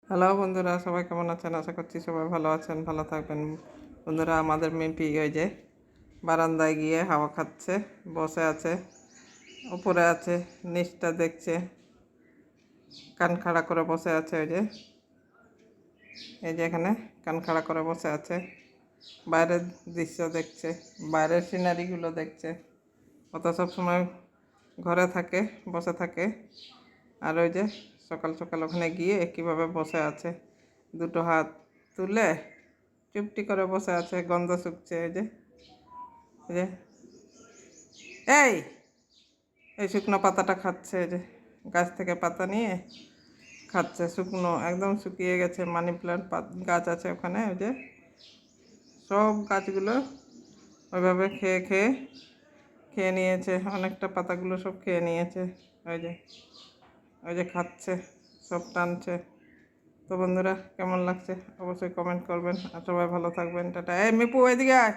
Hello বন্ধুরা, সবাই কেমন আছেন? আশা করছি সবাই ভালো আছেন, ভালো থাকবেন। বন্ধুরা, আমাদের মিম্পি ওই যে বারান্দায় গিয়ে হাওয়া খাচ্ছে, বসে আছে, উপরে আছে, নিচটা দেখছে, কান খাড়া করে বসে আছে। ওই যে এখানে কান খাড়া করে বসে আছে, বাইরের দৃশ্য দেখছে, বাইরের সিনারিগুলো দেখছে। ও তো সবসময় ঘরে থাকে, বসে থাকে। আর ওই যে সকাল সকাল ওখানে গিয়ে কীভাবে বসে আছে, দুটো হাত তুলে চুপটি করে বসে আছে, গন্ধ শুকছে। এই যে এই এই শুকনো পাতাটা খাচ্ছে। এই যে গাছ থেকে পাতা নিয়ে খাচ্ছে, শুকনো, একদম শুকিয়ে গেছে। মানি প্ল্যান্ট গাছ আছে ওখানে। ওই যে সব গাছগুলো ওইভাবে খেয়ে খেয়ে খেয়ে নিয়েছে, অনেকটা পাতাগুলো সব খেয়ে নিয়েছে। ওই যে ওই যে খাচ্ছে, সব টানছে। তো বন্ধুরা, কেমন লাগছে অবশ্যই কমেন্ট করবেন, আর সবাই ভালো থাকবেন। টাটা। এই মিপু, এদিকে আয়।